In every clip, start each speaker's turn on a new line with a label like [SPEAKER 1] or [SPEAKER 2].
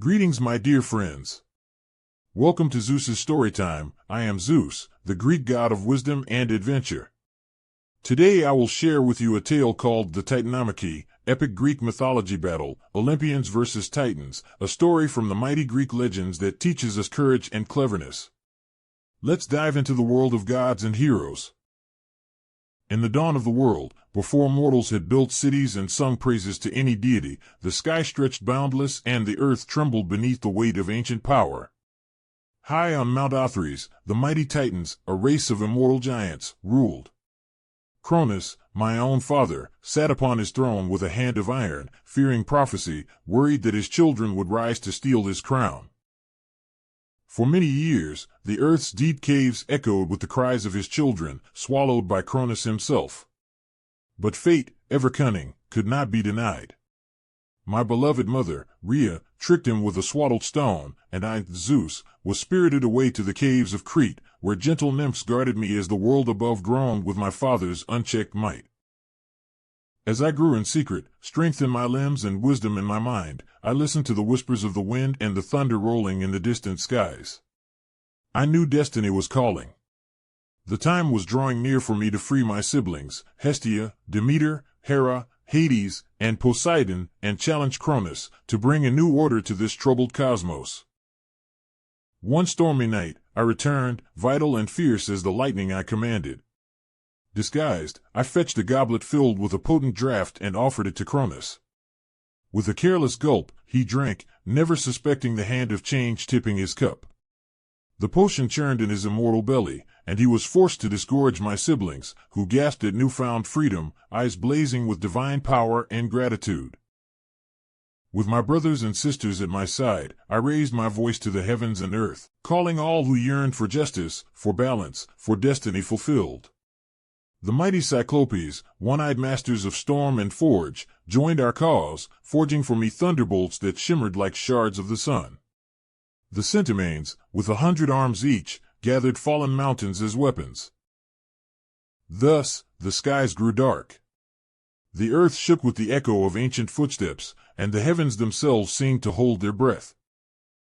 [SPEAKER 1] Greetings, my dear friends. Welcome to Zeus's Storytime. I am Zeus, the Greek god of wisdom and adventure. Today I will share with you a tale called the Titanomachy, epic Greek mythology battle, Olympians versus Titans, a story from the mighty Greek legends that teaches us courage and cleverness. Let's dive into the world of gods and heroes. In the dawn of the world, before mortals had built cities and sung praises to any deity, the sky stretched boundless and the earth trembled beneath the weight of ancient power. High on Mount Athres, the mighty Titans, a race of immortal giants, ruled. Cronus, my own father, sat upon his throne with a hand of iron, fearing prophecy, worried that his children would rise to steal his crown. For many years, the earth's deep caves echoed with the cries of his children, swallowed by Cronus himself. But fate, ever cunning, could not be denied. My beloved mother, Rhea, tricked him with a swaddled stone, and I, Zeus, was spirited away to the caves of Crete, where gentle nymphs guarded me as the world above groaned with my father's unchecked might. As I grew in secret, strength in my limbs and wisdom in my mind, I listened to the whispers of the wind and the thunder rolling in the distant skies. I knew destiny was calling. The time was drawing near for me to free my siblings, Hestia, Demeter, Hera, Hades, and Poseidon, and challenge Cronus to bring a new order to this troubled cosmos. One stormy night, I returned, vital and fierce as the lightning I commanded. Disguised, I fetched a goblet filled with a potent draught and offered it to Cronus. With a careless gulp, he drank, never suspecting the hand of change tipping his cup. The potion churned in his immortal belly, and he was forced to disgorge my siblings, who gasped at newfound freedom, eyes blazing with divine power and gratitude. With my brothers and sisters at my side, I raised my voice to the heavens and earth, calling all who yearned for justice, for balance, for destiny fulfilled. The mighty Cyclopes, one-eyed masters of storm and forge, joined our cause, forging for me thunderbolts that shimmered like shards of the sun. The Centimanes, with 100 arms each, gathered fallen mountains as weapons. Thus, the skies grew dark. The earth shook with the echo of ancient footsteps, and the heavens themselves seemed to hold their breath.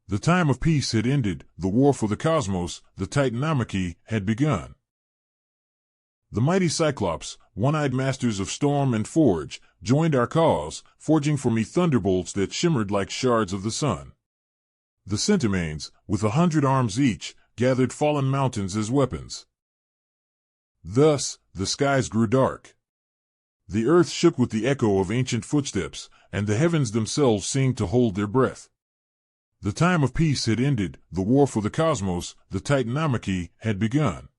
[SPEAKER 1] The time of peace had ended, the war for the cosmos, the Titanomachy, had begun. The mighty Cyclops, one-eyed masters of storm and forge, joined our cause, forging for me thunderbolts that shimmered like shards of the sun. The Centimanes, with 100 arms each, gathered fallen mountains as weapons. Thus, the skies grew dark. The earth shook with the echo of ancient footsteps, and the heavens themselves seemed to hold their breath. The time of peace had ended, the war for the cosmos, the Titanomachy, had begun.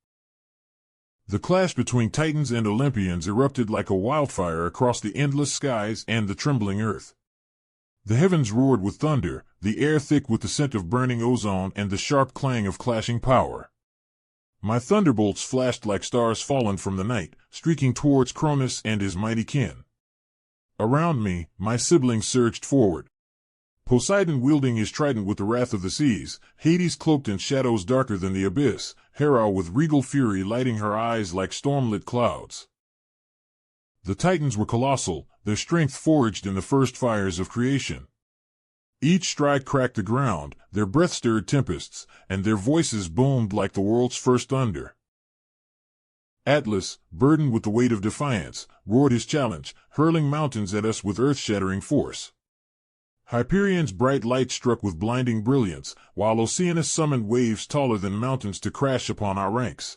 [SPEAKER 1] The clash between Titans and Olympians erupted like a wildfire across the endless skies and the trembling earth. The heavens roared with thunder, the air thick with the scent of burning ozone and the sharp clang of clashing power. My thunderbolts flashed like stars fallen from the night, streaking towards Cronus and his mighty kin. Around me, my siblings surged forward. Poseidon wielding his trident with the wrath of the seas, Hades cloaked in shadows darker than the abyss, Hera with regal fury lighting her eyes like storm-lit clouds. The Titans were colossal, their strength forged in the first fires of creation. Each stride cracked the ground, their breath stirred tempests, and their voices boomed like the world's first thunder. Atlas, burdened with the weight of defiance, roared his challenge, hurling mountains at us with earth-shattering force. Hyperion's bright light struck with blinding brilliance, while Oceanus summoned waves taller than mountains to crash upon our ranks.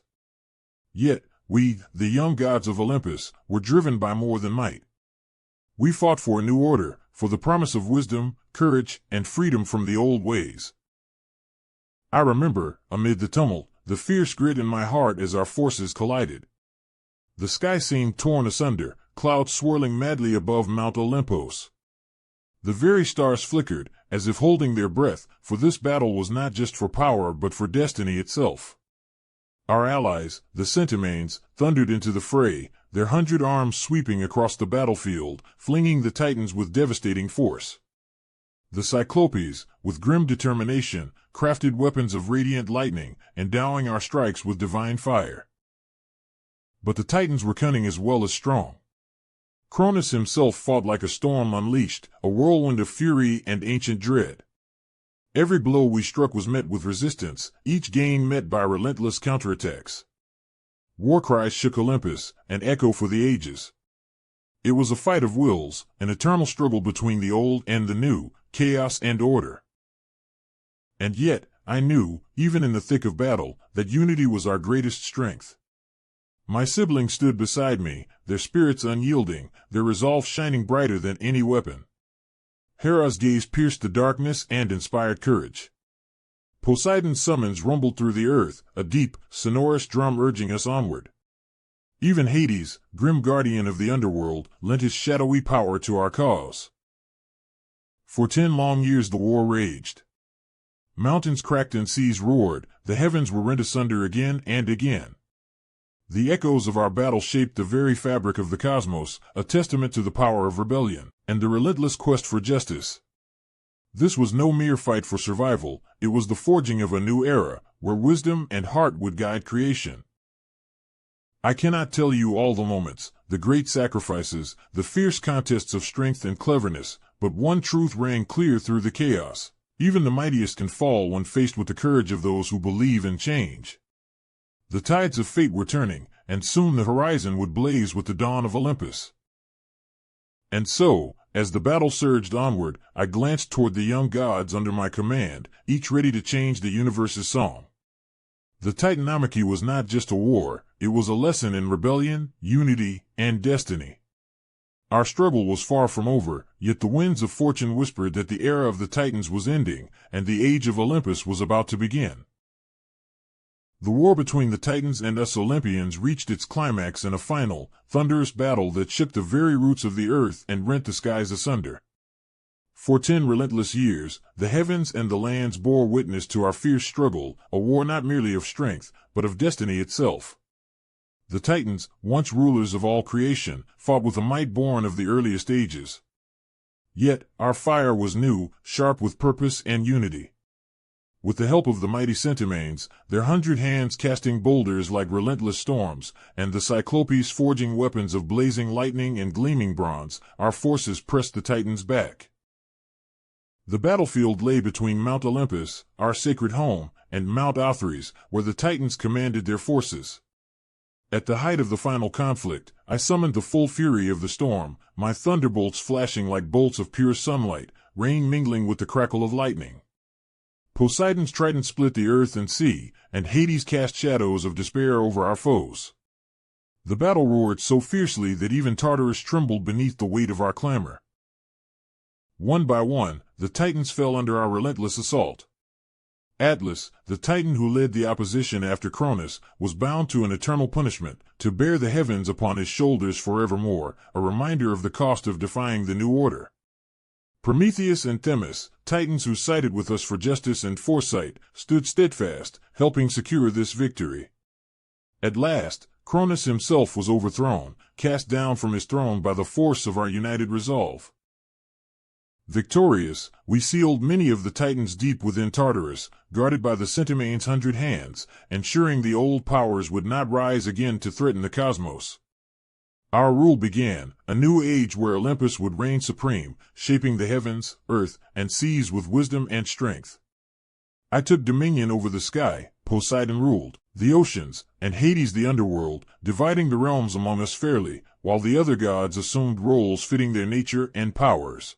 [SPEAKER 1] Yet, we, the young gods of Olympus, were driven by more than might. We fought for a new order, for the promise of wisdom, courage, and freedom from the old ways. I remember, amid the tumult, the fierce grit in my heart as our forces collided. The sky seemed torn asunder, clouds swirling madly above Mount Olympus. The very stars flickered, as if holding their breath, for this battle was not just for power but for destiny itself. Our allies, the Centimanes, thundered into the fray, their 100 arms sweeping across the battlefield, flinging the Titans with devastating force. The Cyclopes, with grim determination, crafted weapons of radiant lightning, endowing our strikes with divine fire. But the Titans were cunning as well as strong. Cronus himself fought like a storm unleashed, a whirlwind of fury and ancient dread. Every blow we struck was met with resistance, each gain met by relentless counterattacks. War cries shook Olympus, an echo for the ages. It was a fight of wills, an eternal struggle between the old and the new, chaos and order. And yet, I knew, even in the thick of battle, that unity was our greatest strength. My siblings stood beside me, their spirits unyielding, their resolve shining brighter than any weapon. Hera's gaze pierced the darkness and inspired courage. Poseidon's summons rumbled through the earth, a deep, sonorous drum urging us onward. Even Hades, grim guardian of the underworld, lent his shadowy power to our cause. For 10 long years the war raged. Mountains cracked and seas roared, the heavens were rent asunder again and again. The echoes of our battle shaped the very fabric of the cosmos, a testament to the power of rebellion and the relentless quest for justice. This was no mere fight for survival, it was the forging of a new era, where wisdom and heart would guide creation. I cannot tell you all the moments, the great sacrifices, the fierce contests of strength and cleverness, but one truth rang clear through the chaos. Even the mightiest can fall when faced with the courage of those who believe in change. The tides of fate were turning, and soon the horizon would blaze with the dawn of Olympus. And so, as the battle surged onward, I glanced toward the young gods under my command, each ready to change the universe's song. The Titanomachy was not just a war, it was a lesson in rebellion, unity, and destiny. Our struggle was far from over, yet the winds of fortune whispered that the era of the Titans was ending, and the age of Olympus was about to begin. The war between the Titans and us Olympians reached its climax in a final, thunderous battle that shook the very roots of the earth and rent the skies asunder. For 10 relentless years, the heavens and the lands bore witness to our fierce struggle, a war not merely of strength, but of destiny itself. The Titans, once rulers of all creation, fought with a might born of the earliest ages. Yet, our fire was new, sharp with purpose and unity. With the help of the mighty Centimanes, their 100 hands casting boulders like relentless storms, and the Cyclopes forging weapons of blazing lightning and gleaming bronze, our forces pressed the Titans back. The battlefield lay between Mount Olympus, our sacred home, and Mount Othrys, where the Titans commanded their forces. At the height of the final conflict, I summoned the full fury of the storm, my thunderbolts flashing like bolts of pure sunlight, rain mingling with the crackle of lightning. Poseidon's trident split the earth and sea, and Hades cast shadows of despair over our foes. The battle roared so fiercely that even Tartarus trembled beneath the weight of our clamor. One by one, the Titans fell under our relentless assault. Atlas, the Titan who led the opposition after Cronus, was bound to an eternal punishment, to bear the heavens upon his shoulders forevermore, a reminder of the cost of defying the new order. Prometheus and Themis, Titans who sided with us for justice and foresight, stood steadfast, helping secure this victory. At last, Cronus himself was overthrown, cast down from his throne by the force of our united resolve. Victorious, we sealed many of the Titans deep within Tartarus, guarded by the Centimanes' 100 hands, ensuring the old powers would not rise again to threaten the cosmos. Our rule began, a new age where Olympus would reign supreme, shaping the heavens, earth, and seas with wisdom and strength. I took dominion over the sky, Poseidon ruled the oceans, and Hades the underworld, dividing the realms among us fairly, while the other gods assumed roles fitting their nature and powers.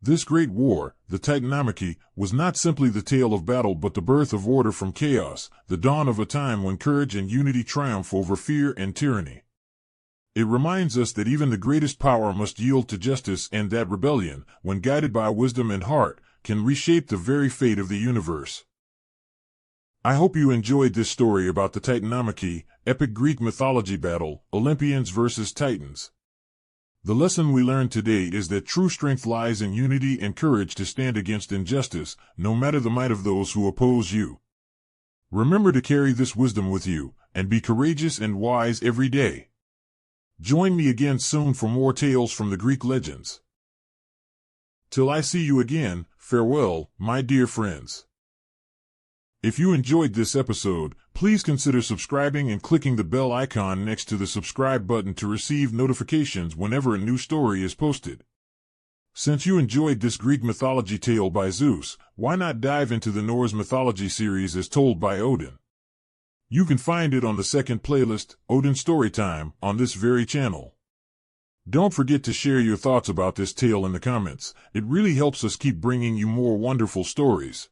[SPEAKER 1] This great war, the Titanomachy, was not simply the tale of battle but the birth of order from chaos, the dawn of a time when courage and unity triumph over fear and tyranny. It reminds us that even the greatest power must yield to justice and that rebellion, when guided by wisdom and heart, can reshape the very fate of the universe. I hope you enjoyed this story about the Titanomachy, epic Greek mythology battle, Olympians versus Titans. The lesson we learned today is that true strength lies in unity and courage to stand against injustice, no matter the might of those who oppose you. Remember to carry this wisdom with you, and be courageous and wise every day. Join me again soon for more tales from the Greek legends. Till I see you again, farewell, my dear friends. If you enjoyed this episode, please consider subscribing and clicking the bell icon next to the subscribe button to receive notifications whenever a new story is posted. Since you enjoyed this Greek mythology tale by Zeus, why not dive into the Norse mythology series as told by Odin? You can find it on the second playlist, Odin Storytime, on this very channel. Don't forget to share your thoughts about this tale in the comments. It really helps us keep bringing you more wonderful stories.